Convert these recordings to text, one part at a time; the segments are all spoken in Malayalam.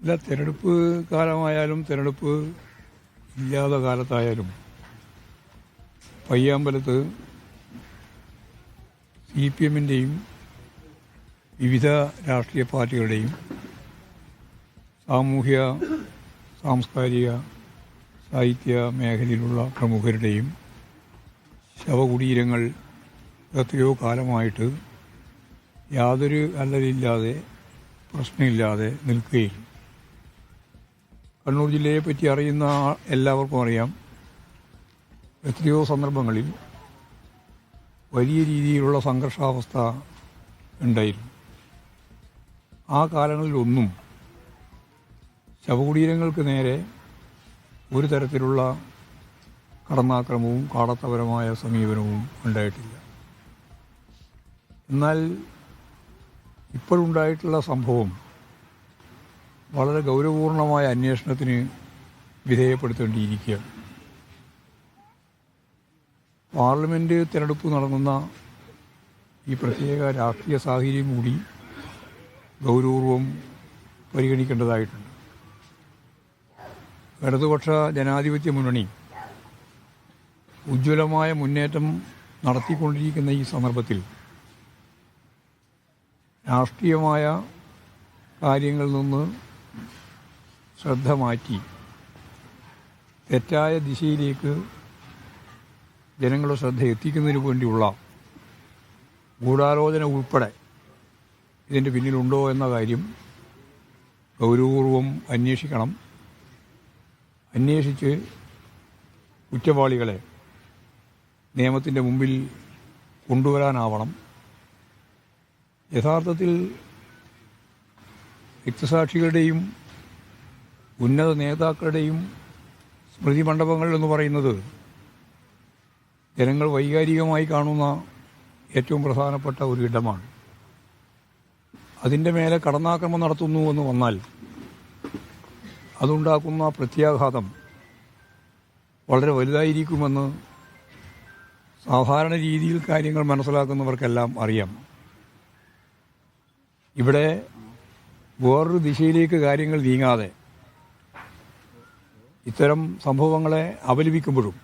അല്ല, തിരഞ്ഞെടുപ്പ് കാലമായാലും തിരഞ്ഞെടുപ്പ് ഇല്ലാത്ത കാലത്തായാലും പയ്യാമ്പലത്ത് CPM-ൻ്റെയും വിവിധ രാഷ്ട്രീയ പാർട്ടികളുടെയും സാമൂഹ്യ സാംസ്കാരിക സാഹിത്യ മേഖലയിലുള്ള പ്രമുഖരുടെയും ശവകുടീരങ്ങൾ എത്രയോ കാലമായിട്ട് യാതൊരു അല്ലലില്ലാതെ പ്രശ്നമില്ലാതെ നിൽക്കുകയും കണ്ണൂർ ജില്ലയെ പറ്റി അറിയുന്ന എല്ലാവർക്കും അറിയാം, എത്രയോ സന്ദർഭങ്ങളിൽ വലിയ രീതിയിലുള്ള സംഘർഷാവസ്ഥ ഉണ്ടായിരുന്നു. ആ കാലങ്ങളിലൊന്നും ശവകുടീരങ്ങൾക്ക് നേരെ ഒരു തരത്തിലുള്ള കടന്നാക്രമവും കാടത്തപരമായ സമീപനവും ഉണ്ടായിട്ടില്ല. എന്നാൽ ഇപ്പോഴുണ്ടായിട്ടുള്ള സംഭവം വളരെ ഗൗരവപൂർണമായ അന്വേഷണത്തിന് വിധേയപ്പെടുത്തേണ്ടിയിരിക്കുകയാണ്. പാർലമെൻറ്റ് തിരഞ്ഞെടുപ്പ് നടന്നുന്ന ഈ പ്രത്യേക രാഷ്ട്രീയ സാഹചര്യം കൂടി ഗൗരവപൂർവം പരിഗണിക്കേണ്ടതായിട്ടുണ്ട്. ഇടതുപക്ഷ ജനാധിപത്യ മുന്നണി ഉജ്ജ്വലമായ മുന്നേറ്റം നടത്തിക്കൊണ്ടിരിക്കുന്ന ഈ സന്ദർഭത്തിൽ രാഷ്ട്രീയമായ കാര്യങ്ങളിൽ നിന്ന് ശ്രദ്ധ മാറ്റി തെറ്റായ ദിശയിലേക്ക് ജനങ്ങളുടെ ശ്രദ്ധ എത്തിക്കുന്നതിന് വേണ്ടിയുള്ള ഗൂഢാലോചന ഉൾപ്പെടെ ഇതിൻ്റെ പിന്നിലുണ്ടോ എന്ന കാര്യം ഗൗരവപൂർവം അന്വേഷിക്കണം. അന്വേഷിച്ച് കുറ്റവാളികളെ നിയമത്തിൻ്റെ മുമ്പിൽ കൊണ്ടുവരാനാവണം. യഥാർത്ഥത്തിൽ രക്തസാക്ഷികളുടെയും ഉന്നത നേതാക്കളുടെയും സ്മൃതി മണ്ഡപങ്ങൾ എന്ന് പറയുന്നത് ജനങ്ങൾ വൈകാരികമായി കാണുന്ന ഏറ്റവും പ്രധാനപ്പെട്ട ഒരു ഇടമാണ്. അതിൻ്റെ മേലെ കടന്നാക്രമണം നടത്തുന്നു എന്ന് വന്നാൽ അതുണ്ടാക്കുന്ന പ്രത്യാഘാതം വളരെ വലുതായിരിക്കുമെന്ന് സാധാരണ രീതിയിൽ കാര്യങ്ങൾ മനസ്സിലാക്കുന്നവർക്കെല്ലാം അറിയാം. ഇവിടെ വേറൊരു ദിശയിലേക്ക് കാര്യങ്ങൾ നീങ്ങാതെ ഇത്തരം സംഭവങ്ങളെ അപലപിക്കുമ്പോഴും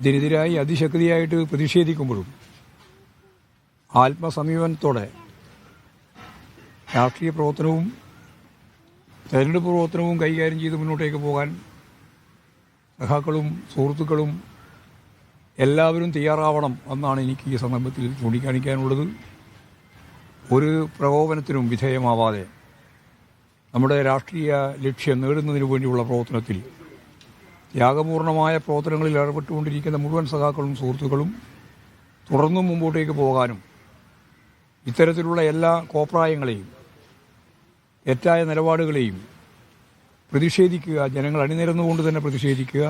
ഇതിനെതിരായി അതിശക്തിയായിട്ട് പ്രതിഷേധിക്കുമ്പോഴും ആത്മസമീപനത്തോടെ രാഷ്ട്രീയ പ്രവർത്തനവും തെരഞ്ഞെടുപ്പ് പ്രവർത്തനവും കൈകാര്യം ചെയ്ത് മുന്നോട്ടേക്ക് പോകാൻ സഖാക്കളും സുഹൃത്തുക്കളും എല്ലാവരും തയ്യാറാവണം എന്നാണ് എനിക്ക് ഈ സന്ദർഭത്തിൽ ചൂണ്ടിക്കാണിക്കാനുള്ളത്. ഒരു പ്രകോപനത്തിനും വിധേയമാവാതെ നമ്മുടെ രാഷ്ട്രീയ ലക്ഷ്യം നേടുന്നതിന് വേണ്ടിയുള്ള പ്രവർത്തനത്തിൽ ത്യാഗപൂർണമായ പ്രവർത്തനങ്ങളിൽ ഏർപ്പെട്ടുകൊണ്ടിരിക്കുന്ന മുഴുവൻ സഖാക്കളും സുഹൃത്തുക്കളും തുടർന്നും മുമ്പോട്ടേക്ക് പോകാനും ഇത്തരത്തിലുള്ള എല്ലാ കോപ്രായങ്ങളെയും തെറ്റായ നിലപാടുകളെയും പ്രതിഷേധിക്കുക, ജനങ്ങൾ അണിനിരന്നുകൊണ്ട് തന്നെ പ്രതിഷേധിക്കുക,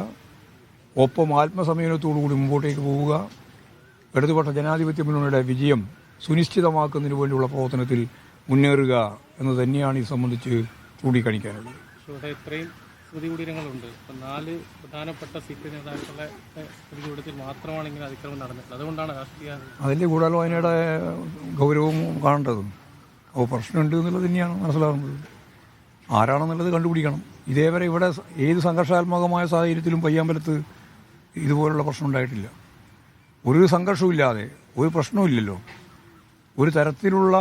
ഒപ്പം ആത്മസംയമനത്തോടുകൂടി മുമ്പോട്ടേക്ക് പോവുക, ഇടതുപക്ഷ ജനാധിപത്യ മുന്നണിയുടെ വിജയം സുനിശ്ചിതമാക്കുന്നതിന് വേണ്ടിയുള്ള പ്രവർത്തനത്തിൽ മുന്നേറുക എന്ന് തന്നെയാണ് ഇത് സംബന്ധിച്ച് ചൂണ്ടിക്കാണിക്കാനുള്ളത്. ഇത്രയും സ്മൃതികുടീരങ്ങളുണ്ട്. ഇപ്പം 4 പ്രധാനപ്പെട്ട CPM നേതാക്കളുടെ സ്മൃതികുടീരത്തിൽ മാത്രമാണ് ഇങ്ങനെ അതിക്രമം നടന്നിട്ടുള്ളത്. അതുകൊണ്ടാണ് രാഷ്ട്രീയ അതിൻ്റെ ഗൂഢാലോചനയുടെ ഗൗരവവും കാണേണ്ടത്. അപ്പോൾ പ്രശ്നമുണ്ട് എന്നുള്ളത് തന്നെയാണ് മനസ്സിലാകുന്നത്. ആരാണെന്നുള്ളത് കണ്ടുപിടിക്കണം. ഇതേവരെ ഇവിടെ ഏത് സംഘർഷാത്മകമായ സാഹചര്യത്തിലും പയ്യാമ്പലത്ത് ഇതുപോലുള്ള പ്രശ്നം ഉണ്ടായിട്ടില്ല. ഒരു സംഘർഷവും ഇല്ലാതെ ഒരു പ്രശ്നവും ഇല്ലല്ലോ. ഒരു തരത്തിലുള്ള